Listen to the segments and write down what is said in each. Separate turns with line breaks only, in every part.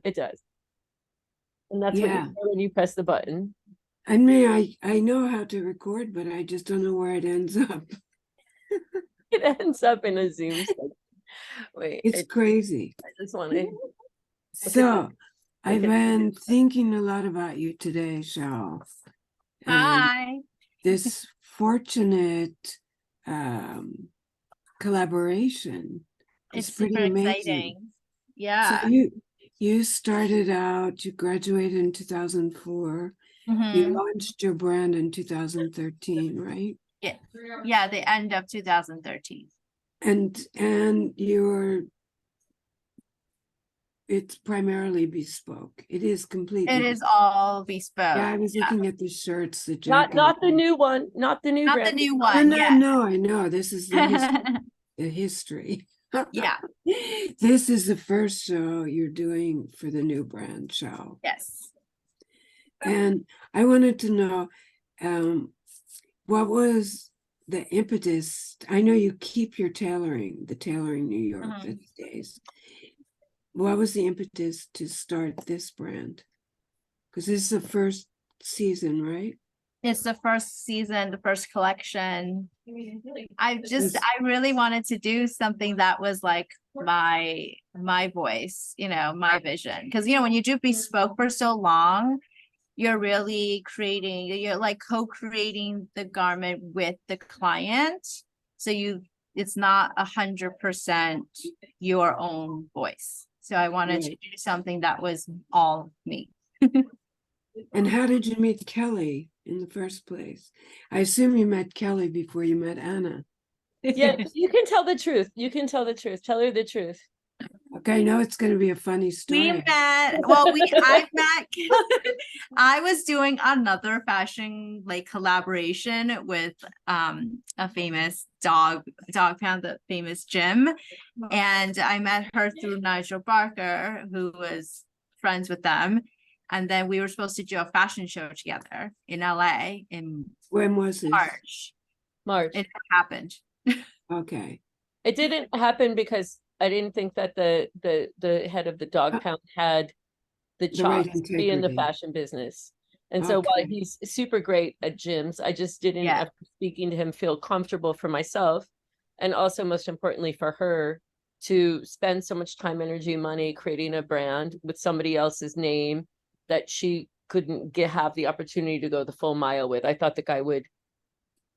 It does. And that's what you
Yeah.
do when you press the button.
I mean, I know how to record, but I just don't know where it ends up.
It ends up in a Zoom session. Wait,
It's crazy.
I just want to look at this.
So I've
Look at
been thinking a lot about you today, SHAO, and
Hi.
this fortunate collaboration is
It's
pretty
super
amazing.
exciting.
So
Yeah.
you started out, you graduated in 2004. You
Mhm.
launched your brand in 2013, right?
Yeah. Yeah, the end of 2013.
And it's primarily bespoke. It is completely
It is
bespoke.
all bespoke.
Yeah, I was
Yeah.
looking at the shirts, the
Not
jacket.
the new one, not the new
Not the
brand.
new
No,
one.
no,
Yeah.
no, I know. This is the history.
Yeah.
This is the first show you're doing for the new brand SHAO.
Yes.
And I wanted to know what was the impetus? I know you keep your tailoring, the Tailoring New York these days. What was the impetus to start this brand? Because this is the first season, right?
It's the first season, the first collection. I really wanted to do something that was like my voice, my vision. Because when you do bespoke for so long, you're really you're like co-creating the garment with the client. So it's not 100% your own voice. So I wanted to do something that was all me.
And how did you meet Kelly in the first place? I assume you met Kelly before you met Anna.
Yeah, you can tell the truth. You can tell the truth. Tell her the truth.
Okay, I know it's going to be a funny story.
We met. Well, I met. I was doing another fashion collaboration with a famous dog pound, the famous Jim, and I met her through Nigel Barker, who was friends with them, and then we were supposed to do a fashion show together in LA in
When was this?
March.
It happened.
Okay.
It didn't happen because I didn't think that the head of the dog pound had the chops to be in the fashion business. And so while he's super great at gyms, I just didn't, after speaking to him, feel comfortable for myself. And also, most importantly, for her to spend so much time, energy, money creating a brand with somebody else's name that she couldn't have the opportunity to go the full mile with. I thought the guy would.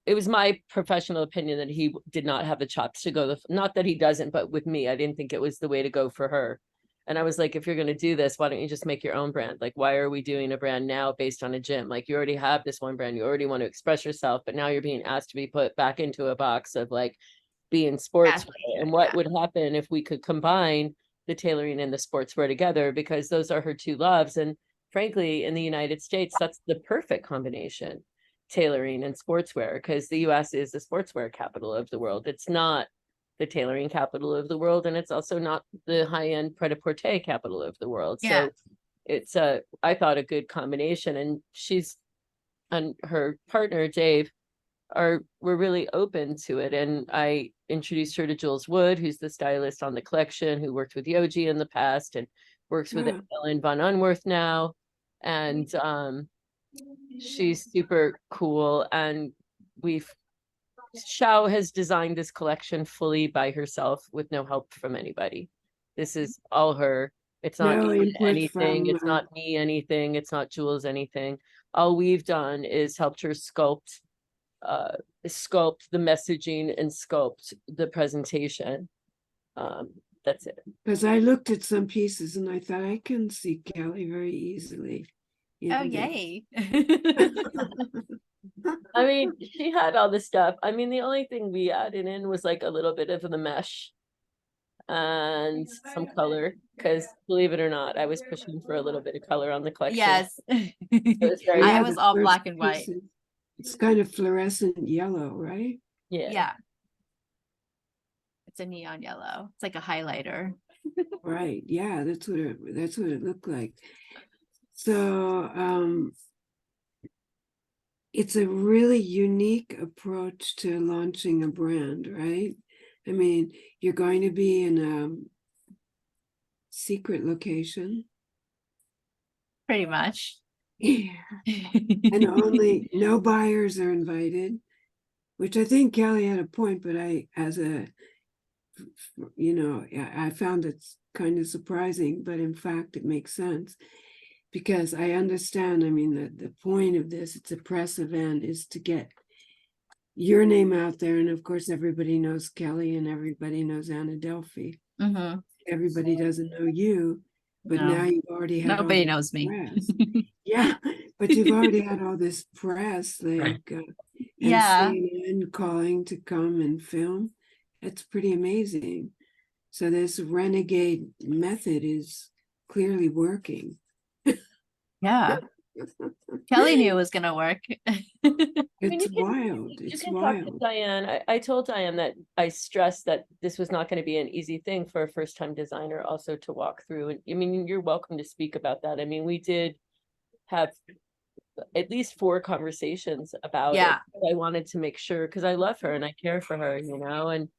It was my professional opinion that he did not have the chops to go not that he doesn't, but with me, I didn't think it was the way to go for her. And I was like, if you're going to do this, why don't you just make your own brand? Like, why are we doing a brand now based on a gym? Like, you already have this one brand, you already want to express yourself, but now you're being asked to be put back into a box of like being sportswear. And what would happen if we could combine the tailoring and the sportswear together? Because those are her two loves. And frankly, in the United States, that's the perfect combination. Tailoring and sportswear, because the US is the sportswear capital of the world. It's not the tailoring capital of the world, and it's also not the high-end pret-a-porter capital of the world. So it's I thought a good combination, and she's and her partner Dave were really open to it. And I introduced her to Jules Wood, who's the stylist on the collection, who worked with Yoji in the past and works with Ellen von Unworth now. And she's super cool, and SHAO has designed this collection fully by herself with no help from anybody. This is all her. It's not anything. It's not me anything. It's not Jules anything. All we've done is helped her sculpt the messaging and sculpt the presentation. That's it.
Because I looked at some pieces and I thought I can see Kelly very easily.
Oh, yay.
I mean, she had all the stuff. I mean, the only thing we added in was like a little bit of the mesh and some color, because believe it or not, I was pushing for a little bit of color on the collection.
Yes.
I
was all black and white.
It's kind of fluorescent yellow, right?
Yeah. It's a neon yellow. It's like a highlighter.
Right. Yeah, that's what it looked like. So it's a really unique approach to launching a brand, right? I mean, you're going to be in a secret location.
Pretty much.
Yeah. And only no buyers are invited, which I think Kelly had a point, but I found it kind of surprising, but in fact it makes sense because I understand, I mean, the point of this, it's a press event, is to get your name out there. And of course, everybody knows Kelly and everybody knows Anna Delvey.
Mm-hmm.
Everybody doesn't know you, but
No.
now you've already had
Nobody knows me.
press. Yeah, but you've already had all this press, like, and
Yeah.
CNN calling to come and film. It's pretty amazing. So this renegade method is clearly working.
Yeah. Kelly knew it was gonna work.
It's wild. It's
you can talk to
wild.
Diane. I told Diane that I stressed that this was not going to be an easy thing for a first-time designer also to walk through. And I mean, you're welcome to speak about that. I mean, we did have at least 4 conversations about it.
Yeah.
I wanted to make sure, because I love her and I care for her, and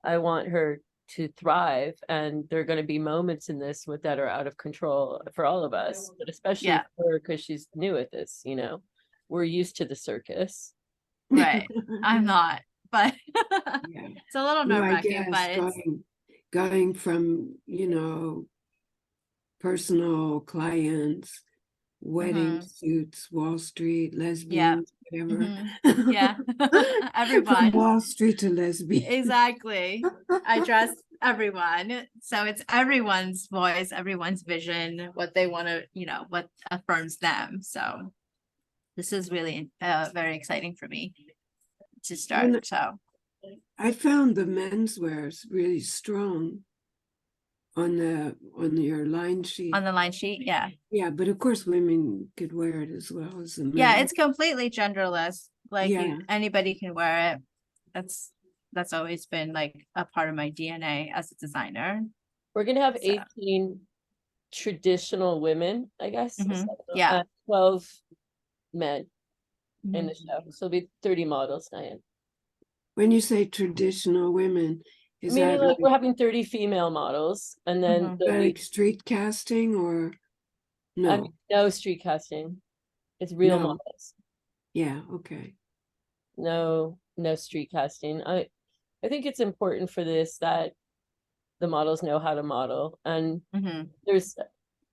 I want her to thrive. And there are going to be moments in this that are out of control for all of us, but especially
Yeah.
for her, because she's new at this, we're used to the circus.
Right. I'm not, but
Yeah.
it's a little
No, I
nerve-wracking, but
guess
it's
going from, personal clients, wedding suits, Wall Street, lesbians, whatever.
yeah.
From
Everyone.
Wall Street to lesbian.
Exactly. I dress everyone. So it's everyone's voice, everyone's vision, what they want to, what affirms them. So this is really very exciting for me to start. So
I found the menswear is really strong on your line sheet.
On the line sheet, yeah.
Yeah, but of course women could wear it as well as the men.
Yeah, it's completely genderless. Like
Yeah.
anybody can wear it. That's always been like a part of my DNA as a designer.
We're gonna have 18 traditional women, I guess.
Yeah.
12 men in the show. So it'll be 30 models, Diane.
When you say traditional women, is
Meaning
that
like we're having 30 female models, and then
like street casting or no?
No street casting. It's real models.
Yeah, okay.
No street casting. I think it's important for this that the models know how to model, and there's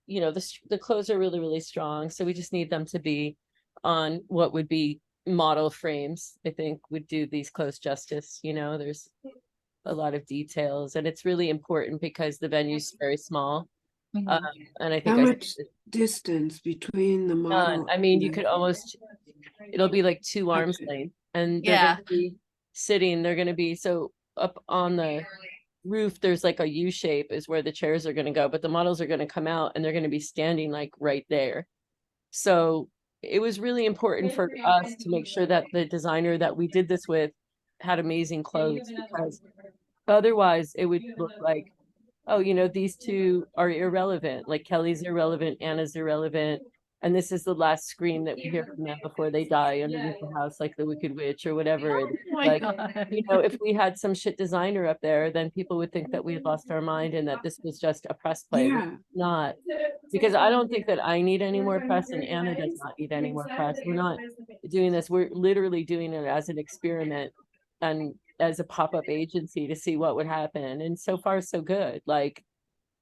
the clothes are really, really strong, so we just need them to be on what would be model frames. I think would do these clothes justice. There's a lot of details, and it's really important because the venue's very small. And I think
how much distance between the model?
I mean, you could almost, it'll be like 2 arms length, and they're going to be sitting, they're going to be, so up on the roof, there's like a U shape is where the chairs are going to go, but the models are going to come out and they're going to be standing like right there. So it was really important for us to make sure that the designer that we did this with had amazing clothes, because otherwise it would look like, oh, these 2 are irrelevant, like Kelly's irrelevant, Anna's irrelevant, and this is the last scream that we hear from them before they die underneath the house, like the Wicked Witch or whatever. If we had some shit designer up there, then people would think that we had lost our mind and that this was just a press play. Not, because I don't think that I need any more press, and Anna does not need any more press. We're not doing this. We're literally doing it as an experiment and as a pop-up agency to see what would happen. And so far, so good. Like,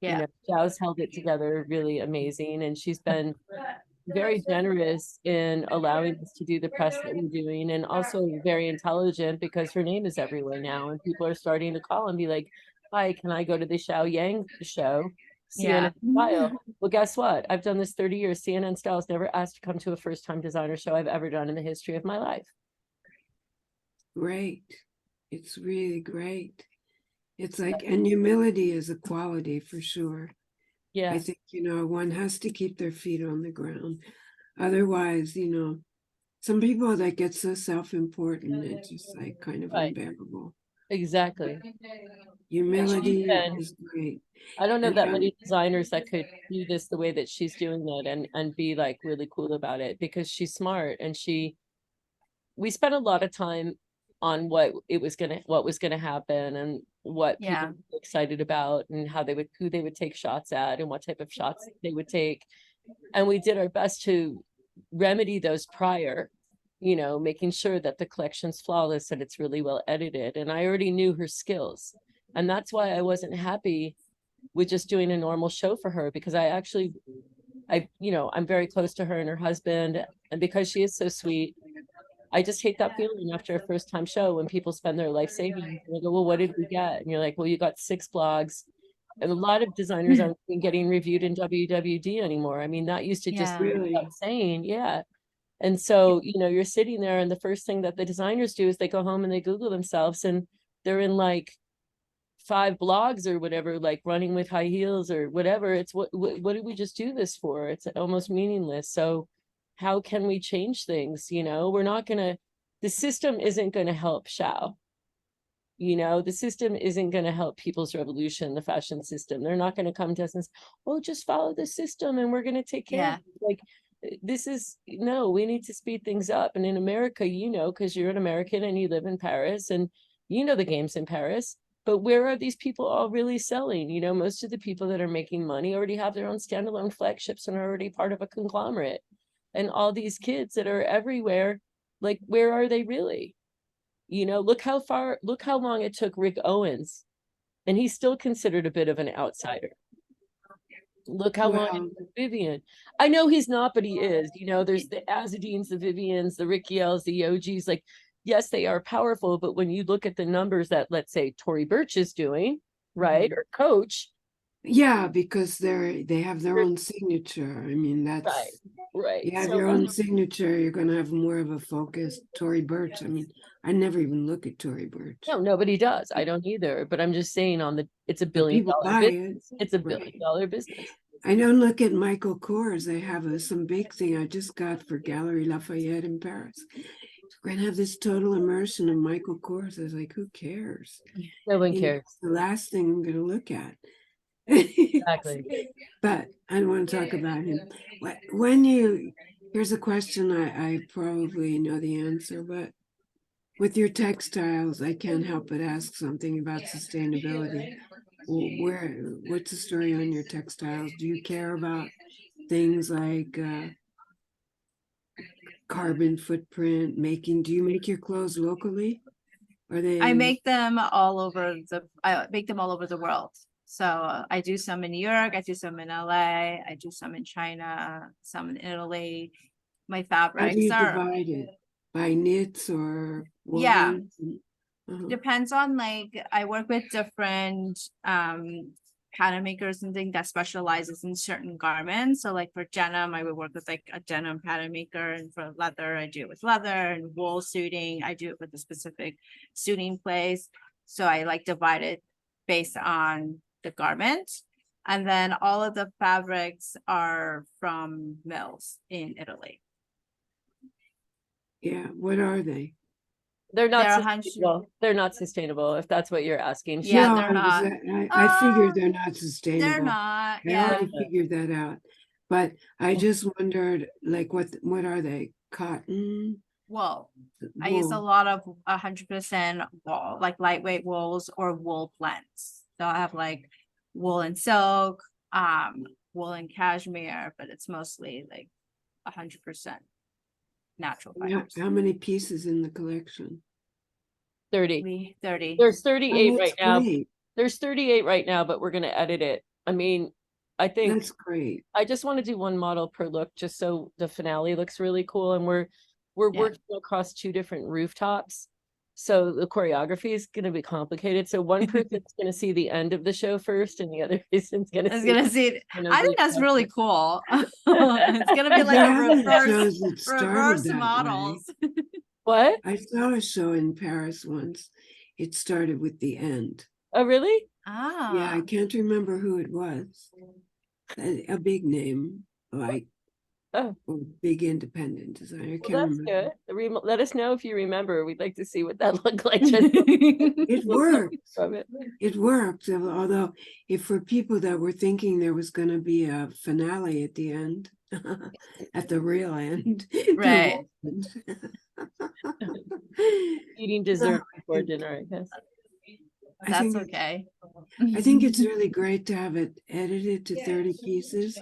SHAO's held it together really amazing. And she's been very generous in allowing us to do the press that we're doing, and also very intelligent because her name is everywhere now. And people are starting to call and be like, hi, can I go to the Xiao Yang show? CNN Style. Well, guess what? I've done this 30 years. CNN Style has never asked to come to a first-time designer show I've ever done in the history of my life.
Great. It's really great. It's like, and humility is a quality for sure.
Yeah.
I think, one has to keep their feet on the ground. Otherwise, some people that get so self-important, it's just like kind of unbearable.
Exactly.
Humility is great.
I don't know that many designers that could do this the way that she's doing it and be like really cool about it, because she's smart, and we spent a lot of time on what was gonna happen and what people were excited about, and who they would take shots at and what type of shots they would take. And we did our best to remedy those prior, you know, making sure that the collection's flawless, that it's really well edited. And I already knew her skills. And that's why I wasn't happy with just doing a normal show for her, because you know, I'm very close to her and her husband. And because she is so sweet, I just hate that feeling after a first time show when people spend their life savings and they go, well, what did we get? And you're like, well, you got 6 blogs. And a lot of designers aren't even getting reviewed in WWD anymore. I mean, that used to just be insane. Yeah. And so, you know, you're sitting there and the first thing that the designers do is they go home and they Google themselves and they're in like 5 blogs or whatever, like running with high heels or whatever. It's what did we just do this for? It's almost meaningless. So how can we change things? You know, we're not gonna, the system isn't gonna help SHAO. You know, the system isn't going to help People's Revolution, the fashion system. They're not going to come to us and say, oh, just follow the system and we're going to take care of it. Like, this is, no, we need to speed things up. And in America, you know, because you're an American and you live in Paris and you know the games in Paris, but where are these people all really selling? You know, most of the people that are making money already have their own standalone flagships and are already part of a conglomerate. And all these kids that are everywhere, like, where are they really? You know, look how long it took Rick Owens, and he's still considered a bit of an outsider. Look how long it took Vivian. I know he's not, but he is. You know, there's the Azadines, the Vivians, the Rickiels, the Yojis. Like, yes, they are powerful, but when you look at the numbers that, let's say, Tory Burch is doing, right, or Coach.
Yeah, because they have their own signature. I mean, that's
right.
You have your own signature, you're going to have more of a focus. Tory Burch, I mean, I never even look at Tory Burch.
No, nobody does. I don't either. But I'm just saying, it's $1 billion business. It's $1 billion business.
I don't look at Michael Kors. They have some big thing I just got for Galerie Lafayette in Paris. We're going to have this total immersion of Michael Kors. I was like, who cares?
No one cares.
It's the last thing I'm going to look at.
Exactly.
But I don't want to talk about him. Here's a question I probably know the answer, but with your textiles, I can't help but ask something about sustainability. What's the story on your textiles? Do you care about things like carbon footprint do you make your clothes locally?
I make them all over the world. So I do some in New York, I do some in LA, I do some in China, some in Italy. My fabrics
How do you divide it? By knits or woven?
Depends on, like, I work with different pattern makers and things that specializes in certain garments. So like for denim, I would work with like a denim pattern maker, and for leather, I do it with leather, and wool suiting, I do it with a specific suiting place. So I like divide it based on the garment. And then all of the fabrics are from mills in Italy.
Yeah, what are they?
They're not sustainable. They're not sustainable, if that's what you're asking.
Yeah, no, they're not.
I figured they're not sustainable.
They're not.
I already figured that out. But I just wondered, like, what are they? Cotton?
Wool. I use a lot of 100% wool, like lightweight wools or wool blends. So I have like wool and silk, wool and cashmere, but it's mostly like 100% natural fibers.
How many pieces in the collection?
30.
30.
There's 38 right now.
Great.
There's 38 right now, but we're going to edit it. I mean, I think
that's great.
I just want to do 1 model per look, just so the finale looks really cool. And we're working across 2 different rooftops. So the choreography is going to be complicated. So one person's going to see the end of the show first, and the other person's going to see it.
I think that's really cool. It's going to be like a reverse models.
What?
I saw a show in Paris once. It started with the end.
Oh, really?
Ah.
Yeah, I can't remember who it was. A big name, like big independent designer.
Well, that's good. Let us know if you remember. We'd like to see what that looked like.
It worked. It worked. Although, if for people that were thinking there was going to be a finale at the end, at the real end,
right?
Eating dessert before dinner, I guess.
that's okay.
I think it's really great to have it edited to 30 pieces,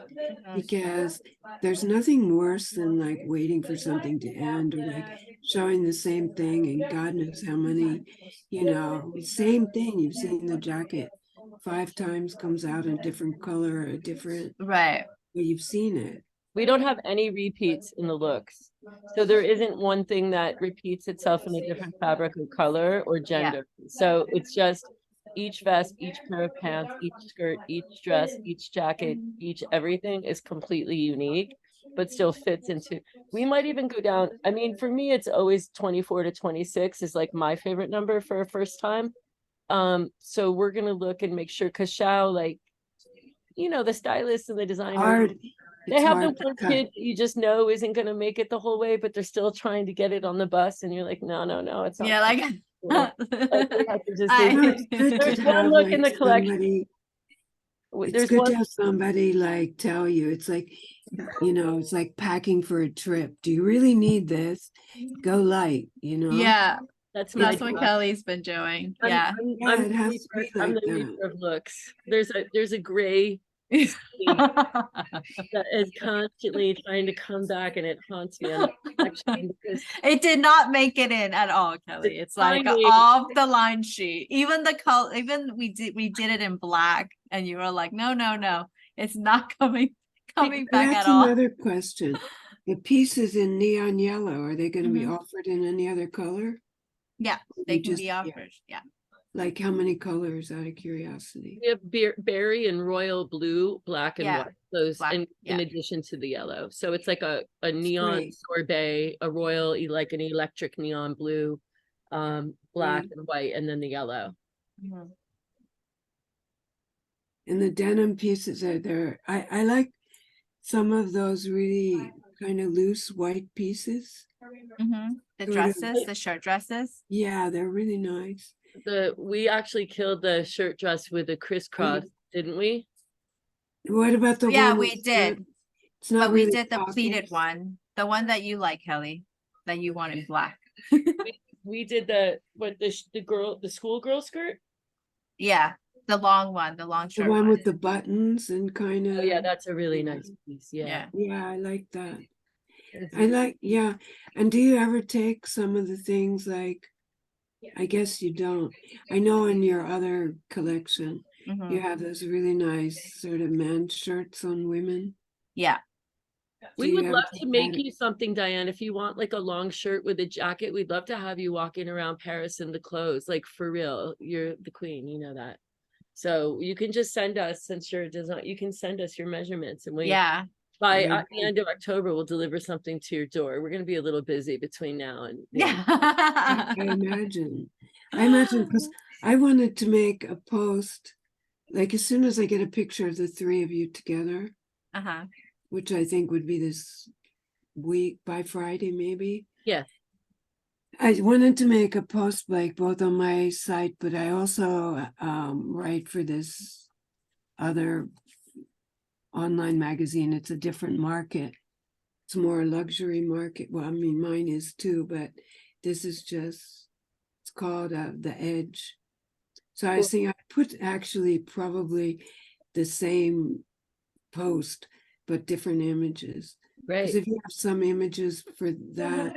because there's nothing worse than like waiting for something to end, or like showing the same thing and God knows how many, same thing. You've seen the jacket 5 times, comes out in a different color, a different,
Right.
well, you've seen it.
We don't have any repeats in the looks. So there isn't one thing that repeats itself in a different fabric or color or gender. So it's just each vest, each pair of pants, each skirt, each dress, each jacket, each everything is completely unique, but still fits into. We might even go down. I mean, for me, it's always 24 to 26 is like my favorite number for a first time. So we're gonna look and make sure, because SHAO, like, the stylists and the designers, they have the one kid that you just know isn't going to make it the whole way, but they're still trying to get it on the bus, and you're like, no, it's not.
Yeah, like
It's good
there's
to
one
have
look
like
in the collection.
it's good to have somebody like tell you. It's like, it's like packing for a trip. Do you really need this? Go light,
Yeah,
that's
what Kelly's been doing. Yeah.
I'm
the reaper of looks. There's a gray that is constantly trying to come back, and it haunts me. Because
it did not make it in at all, Kelly. It's like off the line sheet. Even the color, even we did it in black, and you were like, no, it's not coming back at all.
That's another question. The pieces in neon yellow, are they going to be offered in any other color?
Yeah, they can be offered. Yeah.
Like how many colors, out of curiosity?
We have berry and royal blue, black and white. Those
black,
in addition to the yellow. So it's like a neon sorbet, a royal, like an electric neon blue, black and white, and then the yellow.
And the denim pieces are there. I like some of those really kind of loose white pieces.
The dresses, the shirt dresses.
Yeah, they're really nice.
We actually killed the shirt dress with a crisscross, didn't we?
What about the one?
Yeah, we did.
It's not
but
really
we did the pleated one, the one that you like, Kelly, that you wanted black.
we did the schoolgirl skirt.
Yeah, the long one, the long shirt.
The one with the buttons and kind of.
Oh yeah, that's a really nice piece. Yeah,
I like that. And do you ever take some of the things like, I guess you don't. I know in your other collection, you have those really nice sort of man shirts on women.
Yeah.
We would love to make you something, Diane. If you want like a long shirt with a jacket, we'd love to have you walking around Paris in the clothes. Like for real, you're the queen, you know that. So you can just send us, since you're a design, you can send us your measurements, and by at the end of October, we'll deliver something to your door. We're going to be a little busy between now and
I imagine because I wanted to make a post, like as soon as I get a picture of the 3 of you together, which I think would be this week, by Friday, maybe.
Yeah.
I wanted to make a post, like both on my site, but I also write for this other online magazine. It's a different market. It's more a luxury market. Well, I mean, mine is too, but this is just, it's called The Edge. So I think I put actually probably the same post, but different images. Because if you have some images for that,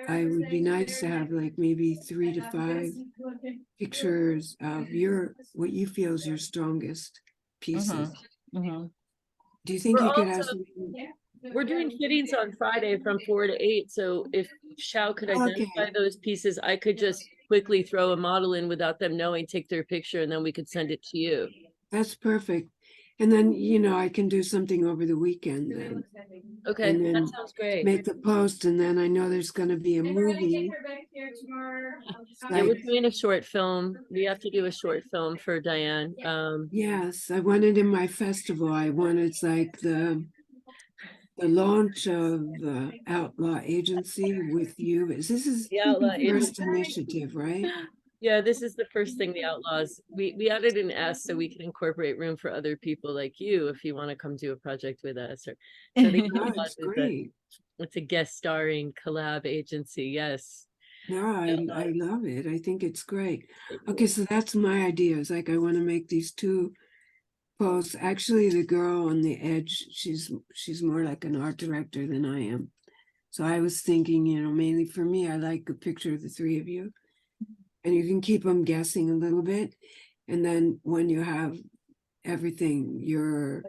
I would be nice to have like maybe 3 to 5 pictures of what you feel is your strongest pieces. Do you think you could have
We're doing fittings on Friday from 4 to 8. So if SHAO could identify those pieces, I could just quickly throw a model in without them knowing, take their picture, and then we could send it to you.
That's perfect. And then, I can do something over the weekend then.
Okay, and then that sounds great.
Make the post, and then I know there's going to be a movie.
We're doing a short film. We have to do a short film for Diane.
Yes, I wanted in my festival. I wanted like the launch of the OUTLAW Agency with you. This is the first initiative, right?
Yeah, this is the first thing, the Outlaws. We added an S so we can incorporate room for other people like you if you want to come do a project with us. So the Outlaws it's a guest starring collab agency. Yes.
No, I love it. I think it's great. Okay, so that's my idea. It's like I want to make these two posts. Actually, the girl on the edge, she's more like an art director than I am. So I was thinking, mainly for me, I like a picture of the three of you. And you can keep them guessing a little bit. And then when you have everything, you're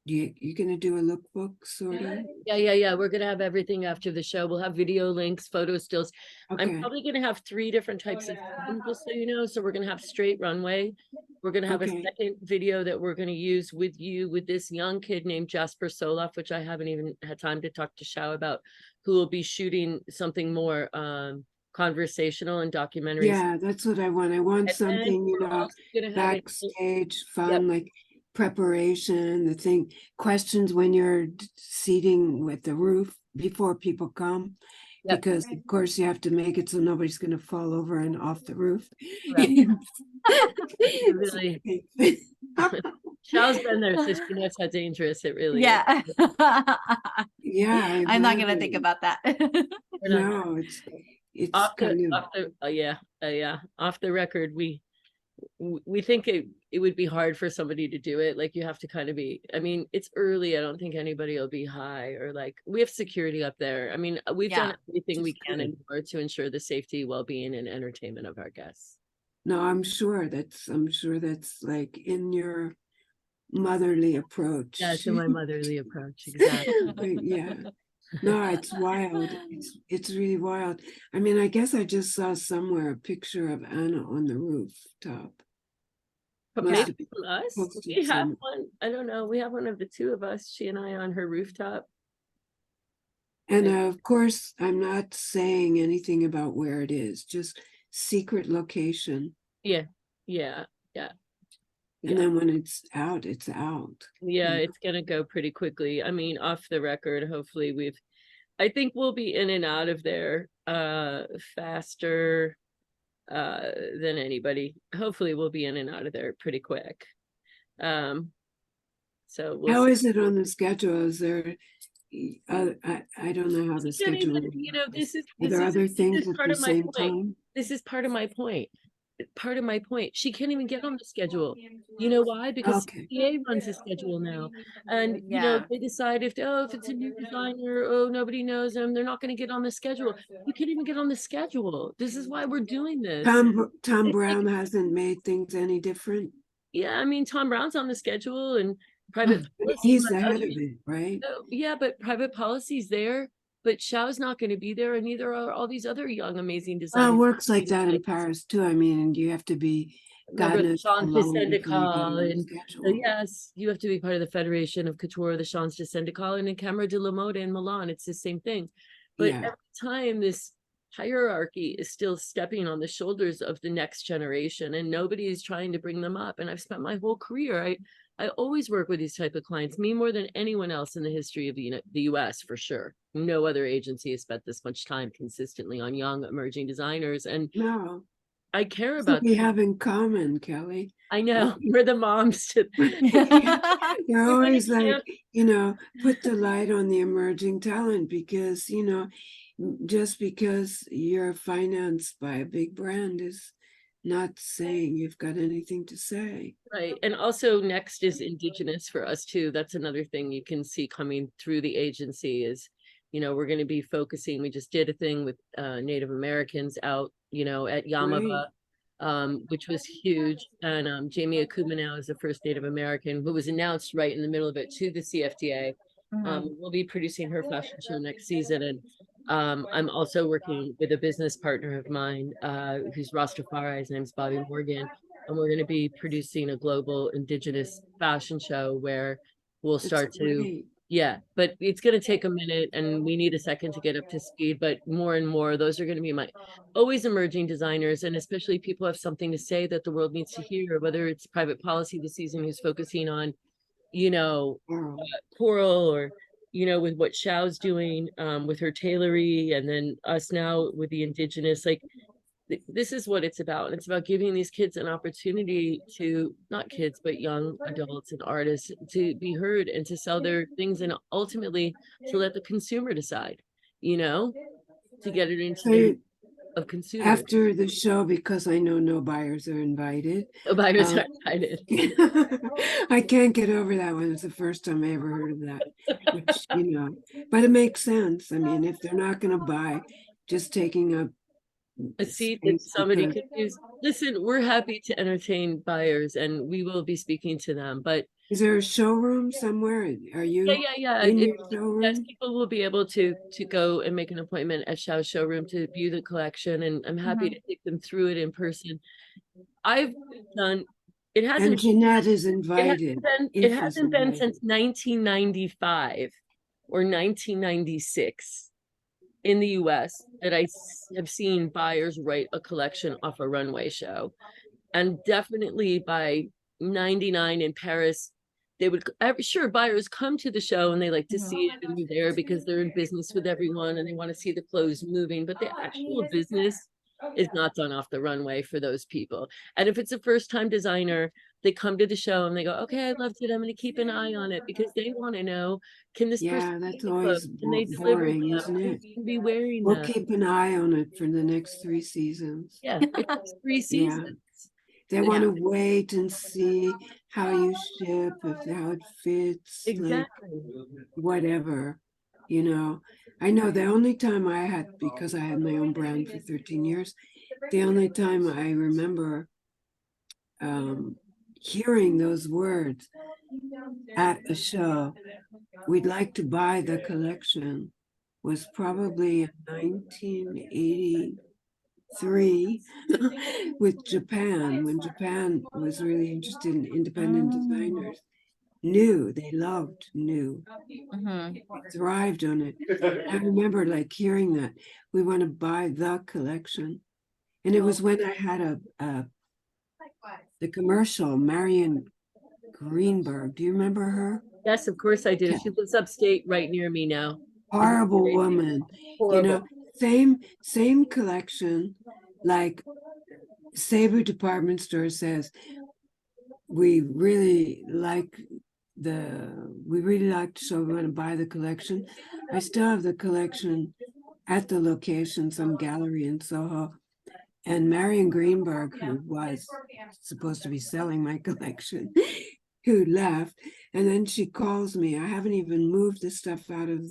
gonna do a lookbook sort of?
Yeah. We're gonna have everything after the show. We'll have video links, photo stills.
Okay.
I'm probably gonna have 3 different types of film, just so you know. So we're gonna have straight runway. We're gonna have a second video that we're gonna use with this young kid named Jasper Soloff, which I haven't even had time to talk to SHAO about, who will be shooting something more conversational and documentary.
Yeah, that's what I want. I want something, backstage fun, like preparation, the thing, questions when you're seating with the roof before people come. Because of course you have to make it so nobody's going to fall over and off the roof.
Really. SHAO's been there, so she knows how dangerous it really is.
Yeah,
I'm not gonna think about that.
No, it's
off
kind
the off the record, we think it would be hard for somebody to do it. Like, you have to kind of be, I mean, it's early. I don't think anybody will be high, or like, we have security up there. I mean, we've done everything we can in order to ensure the safety, well-being, and entertainment of our guests.
No, I'm sure that's like in your motherly approach.
Yeah, it's in my motherly approach, exactly.
Yeah. No, it's wild. It's really wild. I mean, I guess I just saw somewhere a picture of Anna on the rooftop.
But maybe from us, we have one. I don't know. We have one of the two of us, she and I, on her rooftop.
And of course, I'm not saying anything about where it is, just secret location.
Yeah.
And then when it's out, it's out.
Yeah, it's gonna go pretty quickly. I mean, off the record, hopefully I think we'll be in and out of there faster than anybody. Hopefully we'll be in and out of there pretty quick. So
how is it on the schedule? Is there I don't know how the schedule is. Are there other things at the same time?
This is part of my point. She can't even get on the schedule. You know why? Because CPA runs a schedule now, and they decide if it's a new designer, nobody knows them, they're not going to get on the schedule. You can't even get on the schedule. This is why we're doing this.
Tom Brown hasn't made things any different.
Yeah, I mean, Tom Brown's on the schedule, and private
he's the head of it, right?
Yeah, but private policy's there. But SHAO's not going to be there, and neither are all these other young, amazing designers.
It works like that in Paris too. I mean, you have to be
Champs de Syndical, and yes, you have to be part of the Federation of Couture, the Champs de Syndical, and in Camera de la Moda in Milan, it's the same thing. But every time, this hierarchy is still stepping on the shoulders of the next generation, and nobody is trying to bring them up. And I've spent my whole career, I always work with these type of clients, me more than anyone else in the history of the US, for sure. No other agency has spent this much time consistently on young emerging designers. And I care about
what we have in common, Kelly.
I know, we're the moms.
You're always like, put the light on the emerging talent, because, just because you're financed by a big brand is not saying you've got anything to say.
Right. And also next is Indigenous for us too. That's another thing you can see coming through the agency is, we're going to be focusing. We just did a thing with Native Americans out, at Yamava, which was huge. And Jamie Akuma now is the first Native American who was announced right in the middle of it to the CFDA. We'll be producing her fashion show next season. And I'm also working with a business partner of mine who's Rastafari. His name's Bobby Morgan. And we're going to be producing a global Indigenous fashion show where we'll start to, but it's going to take a minute and we need a second to get up to speed. But more and more, those are going to be my always emerging designers, and especially people who have something to say that the world needs to hear, whether it's private policy this season who's focusing on, coral, or with what SHAO's doing with her tailory, and then us now with the Indigenous. Like, this is what it's about. It's about giving these kids an opportunity to, not kids, but young adults and artists, to be heard and to sell their things, and ultimately to let the consumer decide, to get it into of consumers.
After the show, because I know no buyers are invited.
No buyers are invited.
I can't get over that one. It's the first time I ever heard of that, which, but it makes sense. I mean, if they're not going to buy, just taking up
a seat that somebody could use. Listen, we're happy to entertain buyers and we will be speaking to them, but
is there a showroom somewhere? Are you
yeah.
in your showroom?
Yes, people will be able to go and make an appointment at SHAO showroom to view the collection, and I'm happy to take them through it in person. I've done it hasn't
and Jeanette is invited.
It hasn't been since 1995 or 1996 in the US that I have seen buyers write a collection off a runway show. And definitely by 99 in Paris, they would, sure, buyers come to the show and they like to see it and they're there because they're in business with everyone and they want to see the clothes moving, but the actual business is not done off the runway for those people. And if it's a first-time designer, they come to the show and they go, okay, I loved it, I'm going to keep an eye on it, because they want to know, can this person,
that's always
boring, isn't it? Be wearing
we'll keep an eye on it for the next 3 seasons.
Yeah, it's 3 seasons.
They want to wait and see how you ship, how it fits,
exactly,
like, whatever, I know the only time I had, because I had my own brand for 13 years, the only time I remember hearing those words at a show, we'd like to buy the collection, was probably in 1983 with Japan, when Japan was really interested in independent designers. They loved new, thrived on it. I remember like hearing that we want to buy the collection, and it was when I had the commercial, Marion Greenberg. Do you remember her?
Yes, of course I do. She lives upstate right near me now.
Horrible woman.
Horrible.
Same collection, like Sabre department store says, we really like so we want to buy the collection. I still have the collection at the location, some gallery in Soho. And Marion Greenberg, who was supposed to be selling my collection, who left, and then she calls me. I haven't even moved the stuff out of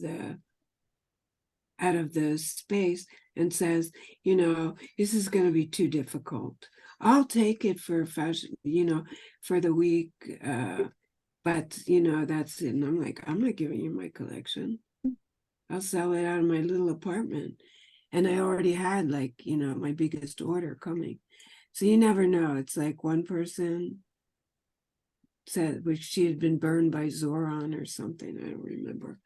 the space, and says, this is going to be too difficult. I'll take it for fashion, for the week, but that's it. And I'm like, I'm not giving you my collection. I'll sell it out of my little apartment. And I already had my biggest order coming. So you never know. It's like one person said, which she had been burned by Zoran or something. I don't remember.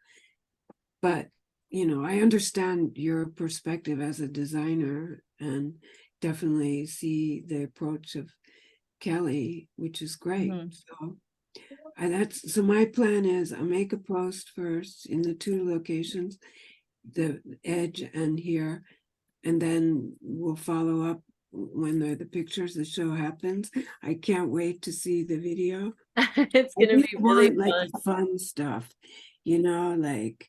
But, I understand your perspective as a designer, and definitely see the approach of Kelly, which is great. So my plan is I'll make a post first in the 2 locations, the Edge and here, and then we'll follow up when the pictures, the show happens. I can't wait to see the video.
It's gonna be really fun.
Like fun stuff, like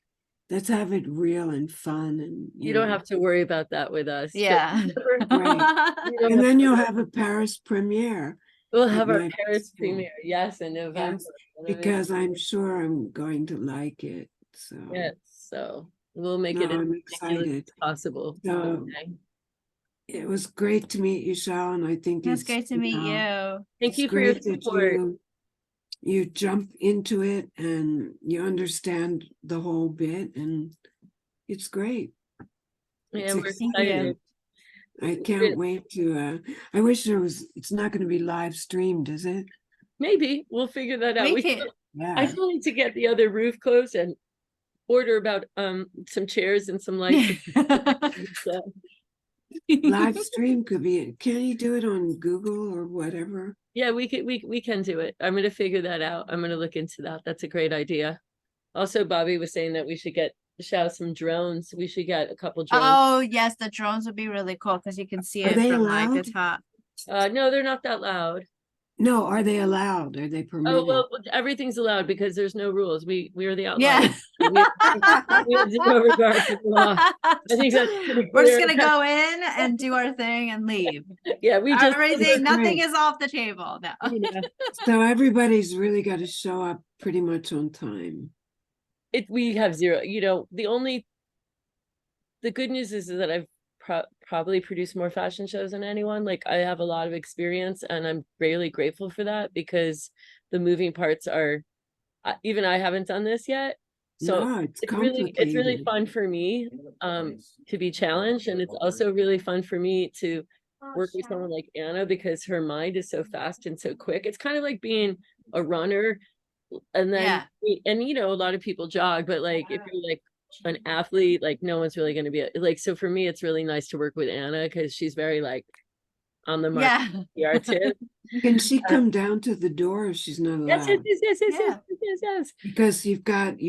let's have it real and fun, and
you don't have to worry about that with us.
Yeah.
And then you'll have a Paris premiere.
We'll have our Paris premiere, yes, in November.
Yes, because I'm sure I'm going to like it. So
yes, so we'll make it as ridiculous as possible.
So it was great to meet you, SHAO, and I think
it's great to meet you.
Thank you for your support.
You jump into it and you understand the whole bit, and it's great.
Yeah, we're excited.
I can't wait to I wish it's not going to be live streamed, is it?
Maybe we'll figure that out.
Yeah.
I still need to get the other roof closed and order about some chairs and some lights.
Live stream could be, can you do it on Google or whatever?
Yeah, we can do it. I'm going to figure that out. I'm going to look into that. That's a great idea. Also, Bobby was saying that we should get some drones. We should get a couple drones.
Oh yes, the drones would be really cool because you can see it from like the top.
No, they're not that loud.
No, are they allowed? Are they permitted?
Oh, well, everything's allowed because there's no rules. We are the outlaws.
Yeah.
We have zero regard for the law. I think that's pretty
We're just
clear.
gonna go in and do our thing and leave.
Yeah, we just
Everything, nothing
Great.
is off the table. No.
So everybody's really got to show up pretty much on time.
We have zero. You know, the good news is that I've probably produced more fashion shows than anyone. Like, I have a lot of experience, and I'm really grateful for that, because the moving parts are, even I haven't done this yet. So
No,
it's really fun for me to be challenged, and it's also really fun for me to work with someone like Anna, because her mind is so fast and so quick. It's kind of like being a runner, and then and you know, a lot of people jog, but like if you're like an athlete, like no one's really going to be like, so for me it's really nice to work with Anna, because she's very like on the mark. Yeah.
Can she come down to the door if she's not allowed?
Yes.
Because you've got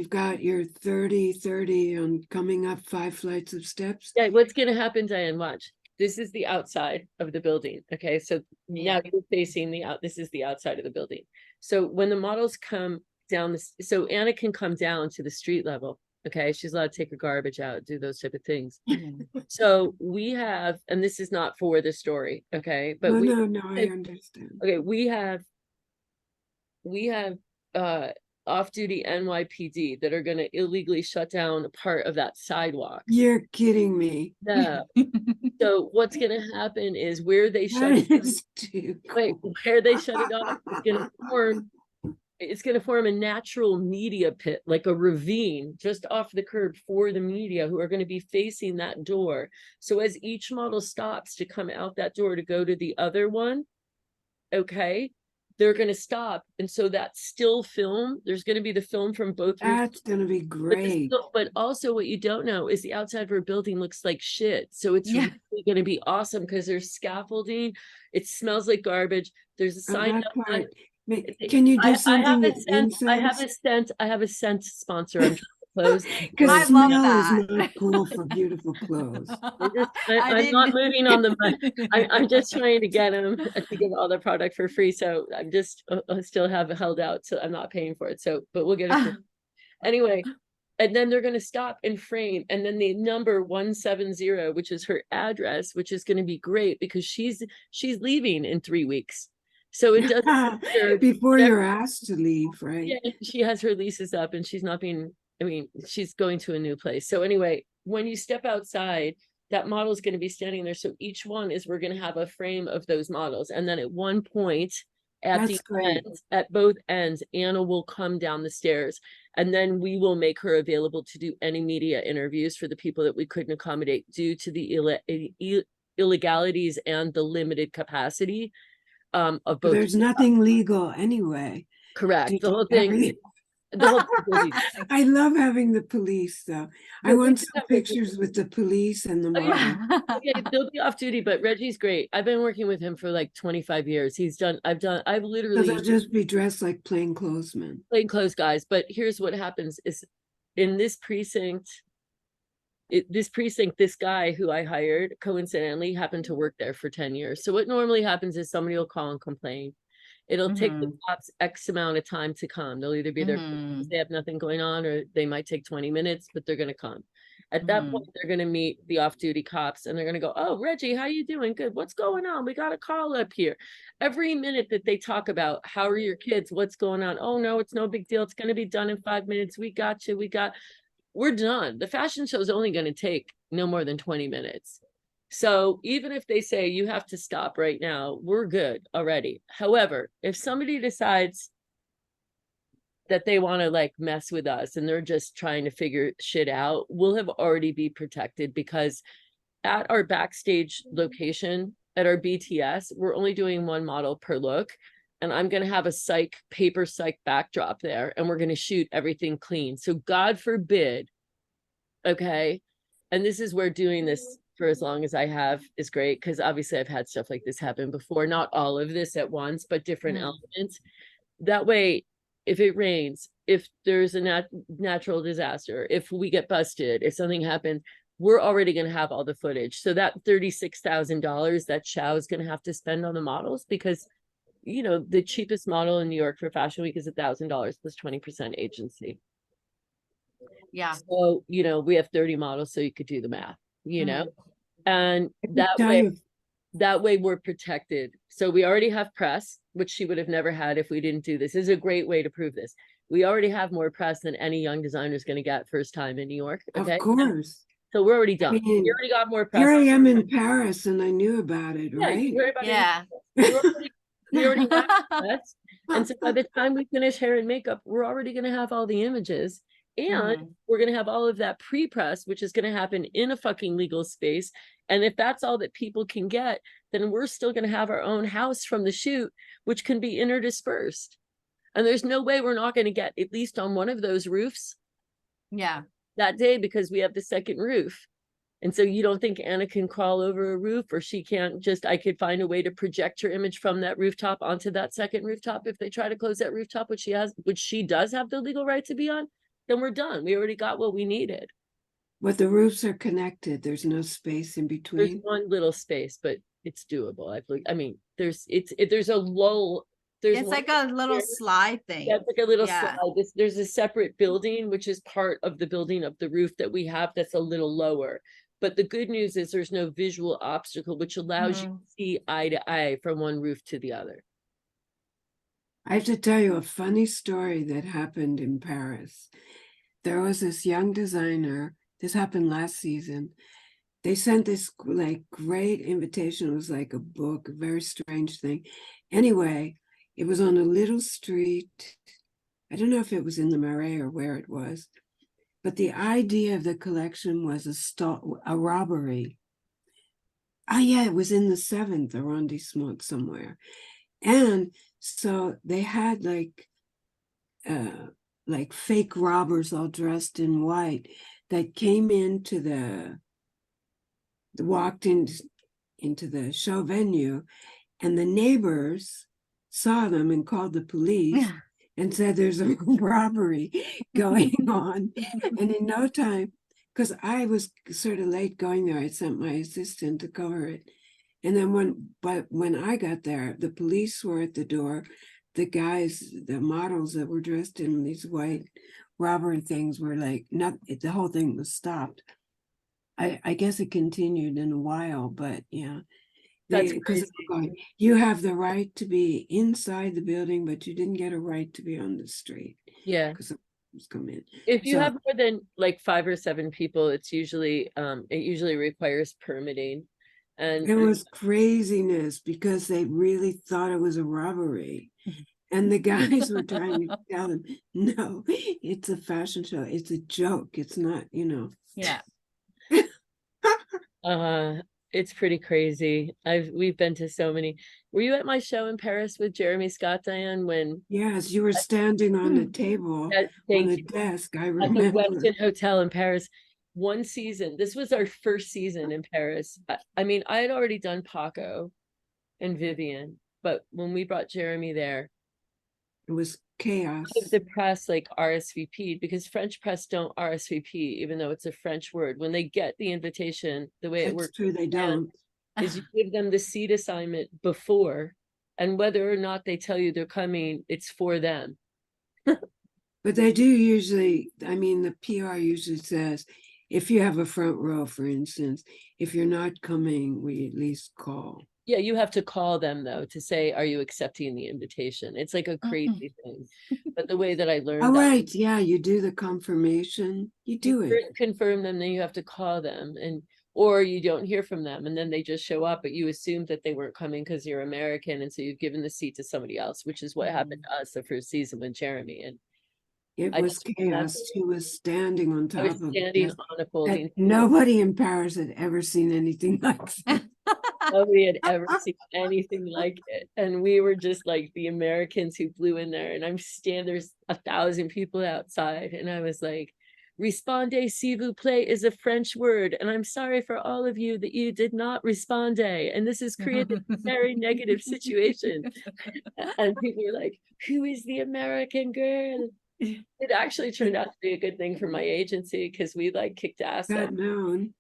your 30 and coming up 5 flights of steps.
Yeah, what's gonna happen, Diane? Watch. This is the outside of the building. Okay, so now you're facing this is the outside of the building. So when the models come down this, so Anna can come down to the street level. Okay, she's allowed to take her garbage out, do those type of things. So we have, and this is not for the story, okay, but
no, I understand.
Okay, we have off-duty NYPD that are going to illegally shut down a part of that sidewalk.
You're kidding me.
No. So what's going to happen is where they shut it off, it's going to form a natural media pit, like a ravine just off the curb for the media, who are going to be facing that door. So as each model stops to come out that door to go to the other one, okay, they're going to stop. And so that still film, there's going to be the film from both.
That's going to be great.
But also what you don't know is the outside of her building looks like shit. So it's really going to be awesome, because there's scaffolding. It smells like garbage. There's a sign up.
Can you do something?
I have a scent sponsor. I'm trying to close.
Because smell is not cool for beautiful clothes.
I'm not moving on the money. I'm just trying to get them to give all the product for free. So I'm just still have held out, so I'm not paying for it. So, but we'll get it for anyway. And then they're going to stop and frame, and then the number 170, which is her address, which is going to be great because she's leaving in 3 weeks. So it doesn't
before you're asked to leave, right?
Yeah, she has her leases up, and she's not being, I mean, she's going to a new place. So anyway, when you step outside, that model is going to be standing there. So each one is, we're going to have a frame of those models. And then at one point at at both ends, Anna will come down the stairs, and then we will make her available to do any media interviews for the people that we couldn't accommodate due to the illegalities and the limited capacity. Of both.
There's nothing legal anyway.
Correct. The whole thing.
I love having the police, though. I want some pictures with the police and the model.
Yeah, they'll be off duty, but Reggie's great. I've been working with him for like 25 years. I've literally.
They'll just be dressed like plainclothesmen.
Plainclothes guys. But here's what happens is, in this precinct, this guy who I hired coincidentally happened to work there for 10 years. So what normally happens is somebody will call and complain. It'll take the cops X amount of time to come. They'll either be there because they have nothing going on, or they might take 20 minutes, but they're going to come. At that point, they're going to meet the off-duty cops, and they're going to go, "Oh, Reggie, how you doing? Good. What's going on? We got a call up here." Every minute that they talk about, how are your kids? What's going on? Oh, no, it's no big deal. It's going to be done in 5 minutes. We got you. We're done. The fashion show is only going to take no more than 20 minutes. So even if they say you have to stop right now, we're good already. However, if somebody decides that they want to like mess with us and they're just trying to figure shit out, we'll have already be protected, because at our backstage location, at our BTS, we're only doing one model per look. And I'm going to have a paper psych backdrop there, and we're going to shoot everything clean. So God forbid, okay, and this is where doing this for as long as I have is great, because obviously I've had stuff like this happen before, not all of this at once, but different elements. That way, if it rains, if there's a natural disaster, if we get busted, if something happens, we're already going to have all the footage. So that $36,000 that SHAO is going to have to spend on the models, because you know, the cheapest model in New York for Fashion Week is $1,000 plus 20% agency.
Yeah.
So, you know, we have 30 models, so you could do the math, you know, and that way we're protected. So we already have press, which she would have never had if we didn't do this. This is a great way to prove this. We already have more press than any young designer is going to get first time in New York. Okay.
Of course.
So we're already done.
I mean,
we already got more press.
Here I am in Paris and I knew about it,
Yeah,
right?
you heard about
Yeah.
it. We already have press. And so by the time we finish hair and makeup, we're already going to have all the images. And we're going to have all of that pre-press, which is going to happen in a fucking legal space. And if that's all that people can get, then we're still going to have our own house from the shoot, which can be interdispersed. And there's no way we're not going to get at least on one of those roofs.
Yeah.
That day, because we have the second roof. And so you don't think Anna can crawl over a roof, or she can't just, I could find a way to project her image from that rooftop onto that second rooftop if they try to close that rooftop, which she does have the legal right to be on, then we're done. We already got what we needed.
But the roofs are connected. There's no space in between.
There's one little space, but it's doable. I mean, there's a lull.
It's like a little slide thing.
Yeah, it's like a little slide. There's a separate building, which is part of the building of the roof that we have that's a little lower. But the good news is there's no visual obstacle, which allows you to see eye to eye from one roof to the other.
I have to tell you a funny story that happened in Paris. There was this young designer. This happened last season. They sent this like great invitation. It was like a book, a very strange thing. Anyway, it was on a little street. I don't know if it was in the Marais or where it was. But the idea of the collection was a robbery. Oh yeah, it was in the 7th arrondissement somewhere. And so they had like fake robbers all dressed in white that came into walked into the show venue, and the neighbors saw them and called the police. And said there's a robbery going on. And in no time, because I was sort of late going there, I sent my assistant to cover it. And then when I got there, the police were at the door. The guys, the models that were dressed in these white robber things were like, the whole thing was stopped. I guess it continued in a while, but yeah. Because you have the right to be inside the building, but you didn't get a right to be on the street.
Yeah,
because come in.
If you have more than like 5 or 7 people, it's usually it usually requires permitting. And
it was craziness because they really thought it was a robbery. And the guys were trying to tell them, no, it's a fashion show. It's a joke. It's not, you know.
Yeah.
It's pretty crazy. We've been to so many. Were you at my show in Paris with Jeremy Scott, Diane?
Yes, you were standing on the table on the desk. I remember
at the Westin Hotel in Paris. One season. This was our first season in Paris. I mean, I had already done Paco and Vivian, but when we brought Jeremy there,
it was chaos.
The press like RSVP'd, because French press don't RSVP, even though it's a French word. When they get the invitation, the way it works,
true, they don't.
Is you give them the seat assignment before, and whether or not they tell you they're coming, it's for them.
But they do usually, I mean, the PR usually says, if you have a front row, for instance, if you're not coming, we at least call.
Yeah, you have to call them though to say, are you accepting the invitation? It's like a crazy thing. But the way that I learned
right. Yeah, you do the confirmation. You do it.
Confirm them, then you have to call them, or you don't hear from them, and then they just show up, but you assume that they weren't coming because you're American, and so you've given the seat to somebody else, which is what happened to us the first season with Jeremy. And
it was chaos. She was standing on top of
standing on a folding.
Nobody in Paris had ever seen anything like that.
Nobody had ever seen anything like it. And we were just like the Americans who flew in there. And there's 1,000 people outside. And I was like, "Respondez s'il vous plaît is a French word. And I'm sorry for all of you that you did not respond. And this has created a very negative situation." And people were like, "Who is the American girl?" It actually turned out to be a good thing for my agency, because we like kicked ass.
Got known.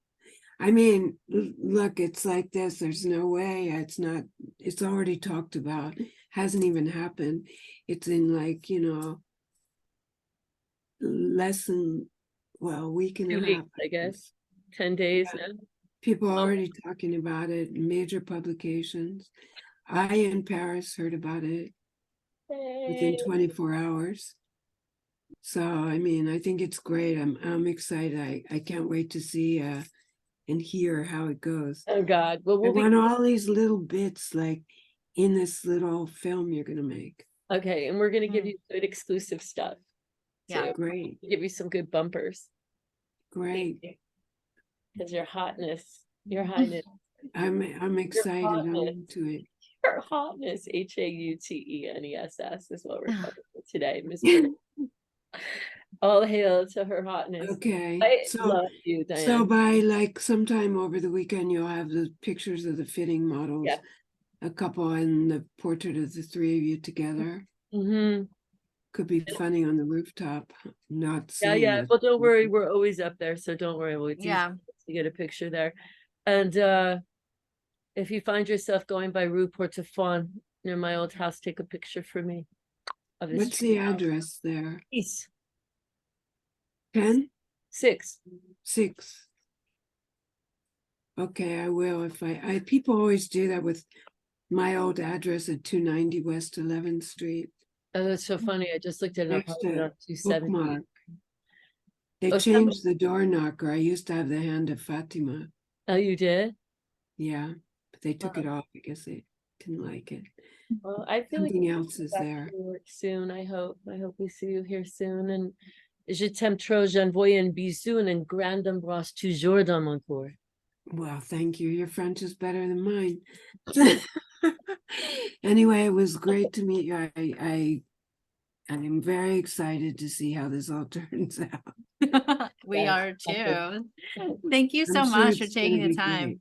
I mean, look, it's like this. There's no way it's already talked about hasn't even happened. It's in like, less than, well, a week and
2
a
weeks,
half.
I guess. 10 days
Yeah.
now.
People are already talking about it, major publications. I in Paris heard about it within 24 hours. So, I mean, I think it's great. I'm excited. I can't wait to see and hear how it goes.
Oh God. Well,
I
we'll be
want all these little bits like in this little film you're gonna make.
okay, and we're gonna give you good exclusive stuff.
Yeah.
Too.
Great,
Give you some good bumpers.
great.
Because your hotness, your highness,
I'm excited. I'm
hotness.
into it.
your hotness, HAUTENESS is what we're calling it today, Miss Bird. All hail to her hotness.
Okay.
I
So
love you, Diane.
so by like sometime over the weekend you'll have the pictures of the fitting models.
Yeah.
A couple and the portrait of the three of you together.
Mm-hmm.
Could be funny on the rooftop, not
Yeah,
seeing
yeah.
us.
Well, don't worry, we're always up there, so don't worry. We'll
Yeah.
to get a picture there. And if you find yourself going by Rue Portefeuille near my old house, take a picture for me of this.
What's the address there?
East
10?
6.
6. Okay, I will. If I people always do that with my old address at 290 West 11th Street.
Oh, that's so funny. I just looked at it up.
Next to
270.
bookmark. They
Oh,
changed the door knocker. I used to have the hand of Fatima.
Oh, you did?
Yeah, but they took it off. I guess they didn't like it.
Well, I feel
Something
like
else is
back
there.
to work soon. I hope we see you here soon. And je t'aime trop, j'envoie un bisou and un grand embrasse toujours dans mon corps.
Well, thank you. Your French is better than mine. Anyway, it was great to meet you. I'm very excited to see how this all turns out.
We
Yeah.
are too. Thank you so
I'm sure
much for
it's
taking
gonna
the
be
time.
great.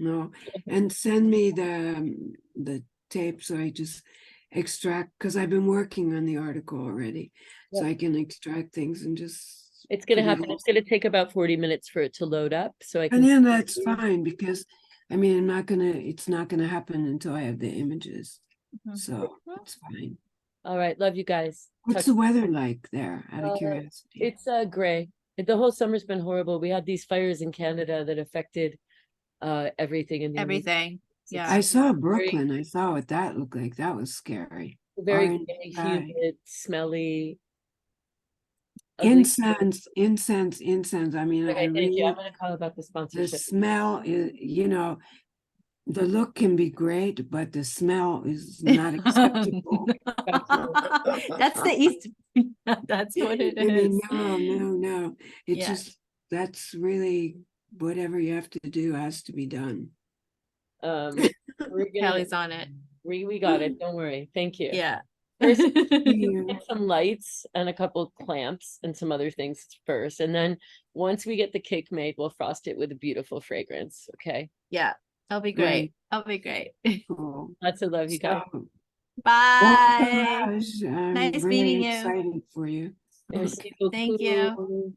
No, and send me the tape so I just extract, because I've been working on the article already, so
Yeah.
I can extract things and just.
It's gonna
put it
happen.
in.
It's gonna take about 40 minutes for it to load up. So I can
And then that's fine, because I mean, it's not gonna happen until I have the images.
Mhm.
So it's fine.
all right, love you guys.
What's the weather like there, out of
Uh,
curiosity?
It's gray. The whole summer's been horrible. We had these fires in Canada that affected everything in the
Everything. Yeah.
I saw Brooklyn. I saw what that looked like. That was scary.
very
Orange sky.
humid, smelly. ugly.
Incense. I mean, I
Okay, thank you.
really,
I'm gonna call about the
the
sponsorship.
smell is, the look can be great, but the smell is not acceptable.
That's the East. That's what it
I mean,
is.
no. It's
Yeah.
just, that's really, whatever you have to do has to be done.
We're gonna
Kelly's on it.
we got it. Don't worry. Thank you.
Yeah.
First,
Yeah.
get some lights and a couple clamps and some other things first, and then once we get the cake made, we'll frost it with a beautiful fragrance. Okay.
Yeah. That'll be
Right.
great. That'll be great.
Cool.
Lots of love, you guys.
So,
Bye.
gosh, I'm
Nice
really
meeting you.
excited for you.
Merci
Okay.
beaucoup.
Thank you.